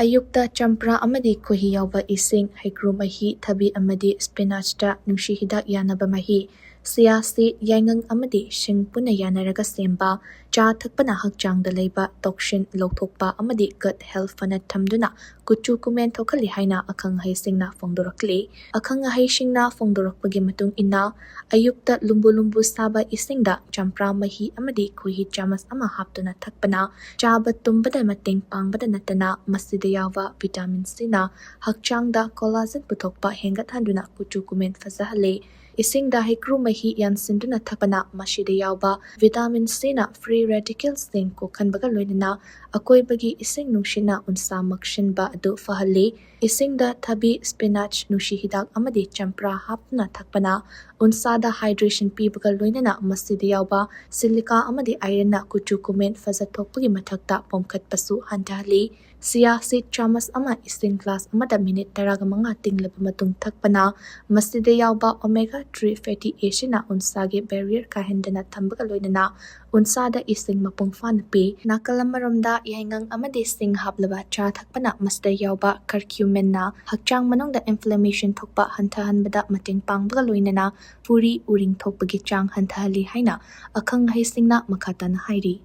ꯑꯌꯨꯛꯇ ꯆꯝꯄ꯭ꯔꯥ ꯑꯃꯗꯤ ꯈꯣꯏꯍꯤ ꯌꯥꯎꯕ ꯏꯁꯤꯡ, ꯍꯩꯀ꯭ꯔꯨ ꯃꯍꯤ, ꯊꯕꯤ ꯑꯃꯗꯤ ꯁ꯭ꯄꯤꯅꯥꯆꯇ ꯅꯨꯡꯁꯤ ꯍꯤꯗꯥꯛ ꯌꯥꯟꯅꯕ ꯃꯍꯤ, ꯆꯤꯌꯥ ꯁꯤꯗ, ꯌꯥꯏꯉꯪ ꯑꯃꯗꯤ ꯁꯤꯡ ꯄꯨꯟꯅ ꯌꯥꯟꯅꯔꯒ ꯁꯦꯝꯕ, ꯆꯥ ꯊꯛꯄꯅ ꯍꯛꯆꯥꯡꯗ ꯂꯩꯕ ꯇꯣꯛꯁꯤꯟ ꯂꯧꯊꯣꯛꯄ ꯑꯃꯗꯤ ꯒꯠ ꯍꯦꯜꯊ ꯐꯅ ꯊꯝꯗꯨꯅ ꯀꯨꯆꯨ ꯀꯨꯃꯦꯟ ꯊꯣꯛꯍꯜꯂꯤ ꯍꯥꯏꯅ ꯑꯈꯪ-ꯑꯍꯩꯁꯤꯡꯅ ꯐꯣꯡꯗꯣꯔꯛꯂꯤ꯫ ꯑꯈꯪ-ꯑꯍꯩꯁꯤꯡꯅ ꯐꯣꯡꯗꯣꯔꯛꯄꯒꯤ ꯃꯇꯨꯡ ꯏꯟꯅ ꯑꯌꯨꯛꯇ ꯂꯨꯝꯕꯨ-ꯂꯨꯝꯕꯨ ꯁꯥꯕ ꯏꯁꯤꯡꯗ ꯆꯝꯄ꯭ꯔꯥ ꯃꯍꯤ ꯑꯃꯗꯤ ꯈꯣꯏꯍꯤ ꯆꯥꯃꯁ ꯑꯃ ꯍꯥꯞꯇꯨꯅ ꯊꯛꯄꯅ ꯆꯥꯕ ꯇꯨꯝꯕꯗ ꯃꯇꯦꯡ ꯄꯥꯡꯕꯗ ꯅꯠꯇꯅ ꯃꯁꯤꯗ ꯌꯥꯎꯕ ꯚꯤꯇꯥꯃꯤꯟ ꯁꯤꯅ ꯍꯛꯆꯥꯡꯗ ꯀꯣꯂꯥꯖꯦꯟ ꯄꯨꯊꯣꯛꯄ ꯍꯦꯟꯒꯠꯍꯟꯗꯨꯅ ꯀꯨꯆꯨ ꯀꯨꯃꯦꯟ ꯐꯖꯍꯜꯂꯤ꯫ ꯏꯁꯤꯡꯗ ꯍꯩꯀ꯭ꯔꯨ ꯃꯍꯤ ꯌꯥꯟꯁꯤꯟꯗꯨꯅ ꯊꯛꯄꯅ ꯃꯁꯤꯗ ꯌꯥꯎꯕ ꯚꯤꯇꯥꯃꯤꯟ ꯁꯤꯅ ꯐ꯭ꯔꯤ ꯔꯦꯗꯤꯀꯦꯜꯁꯤꯡ ꯀꯣꯛꯍꯟꯕꯒ ꯂꯣꯏꯅꯅ ꯑꯀꯣꯏꯕꯒꯤ ꯏꯁꯤꯡ ꯅꯨꯡꯁꯤꯠꯅ ꯎꯟꯁꯥ ꯃꯛꯁꯤꯟꯕ ꯑꯗꯨ ꯐꯍꯜꯂꯤ꯫ ꯏꯁꯤꯡꯗ ꯊꯕꯤ, ꯁ꯭ꯄꯤꯅꯥꯆ, ꯅꯨꯡꯁꯤ ꯍꯤꯗꯥꯛ ꯑꯃꯗꯤ ꯆꯝꯄ꯭ꯔꯥ ꯍꯥꯞꯇꯨꯅ ꯊꯛꯄꯅ ꯎꯟꯁꯥꯗ ꯍꯥꯏꯗ꯭ꯔꯦꯁꯟ ꯄꯤꯕꯒ ꯂꯣꯏꯅꯅ ꯃꯁꯤꯗ ꯌꯥꯎꯕ ꯁꯤꯂꯤꯀꯥ ꯑꯃꯗꯤ ꯑꯥꯏꯔꯟꯅ ꯀꯨꯆꯨ ꯀꯨꯃꯦꯟ ꯐꯖꯊꯣꯛꯄꯒꯤ ꯃꯊꯛꯇ ꯄꯣꯝꯈꯠꯄꯁꯨ ꯍꯟꯊꯍꯜꯂꯤ꯫ ꯆꯤꯌꯥ ꯁꯤꯗ ꯆꯥꯃꯁ ꯑꯃ ꯏꯁꯤꯡ ꯒ꯭ꯂꯥꯁ ꯑꯃꯗ ꯃꯤꯅꯤꯠ 15 ꯇꯤꯡꯂꯕ ꯃꯇꯨꯡ ꯊꯛꯄꯅ ꯃꯁꯤꯗ ꯌꯥꯎꯕ omega-3 ꯐꯦꯇꯤ ꯑꯦꯁꯤꯗꯅ ꯎꯟꯁꯥꯒꯤ ꯕꯦꯔꯤꯌꯔ ꯀꯥꯏꯍꯟꯗꯅ ꯊꯝꯕꯒ ꯂꯣꯏꯅꯅ ꯎꯟꯁꯥꯗ ꯏꯁꯤꯡ ꯃꯄꯨꯡ ꯐꯥꯅ ꯄꯤ꯫ ꯅꯥꯀꯜ ꯑꯃꯔꯣꯝꯗ ꯌꯥꯏꯉꯪ ꯑꯃꯗꯤ ꯁꯤꯡ ꯍꯥꯞꯂꯕ ꯆꯥ ꯊꯛꯄꯅ ꯃꯁꯤꯗ ꯌꯥꯎꯕ ꯀꯔꯀ꯭ꯌꯨꯃꯤꯟꯅ ꯍꯛꯆꯥꯡ ꯃꯅꯨꯡꯗ ꯏꯟꯐ꯭ꯂꯦꯃꯦꯁꯟ ꯊꯣꯛꯄ ꯍꯟꯊꯍꯟꯕꯗ ꯃꯇꯦꯡ ꯄꯥꯡꯕꯒ ꯂꯣꯏꯅꯅ ꯐꯨꯔꯤ, ꯎꯔꯤꯡ ꯊꯣꯛꯄꯒꯤ ꯆꯥꯡ ꯍꯟꯊꯍꯜꯂꯤ ꯍꯥꯏꯅ ꯑꯈꯪ-ꯑꯍꯩꯁꯤꯡꯅ ꯃꯈꯥ ꯇꯥꯅ ꯍꯥꯏꯔꯤ꯫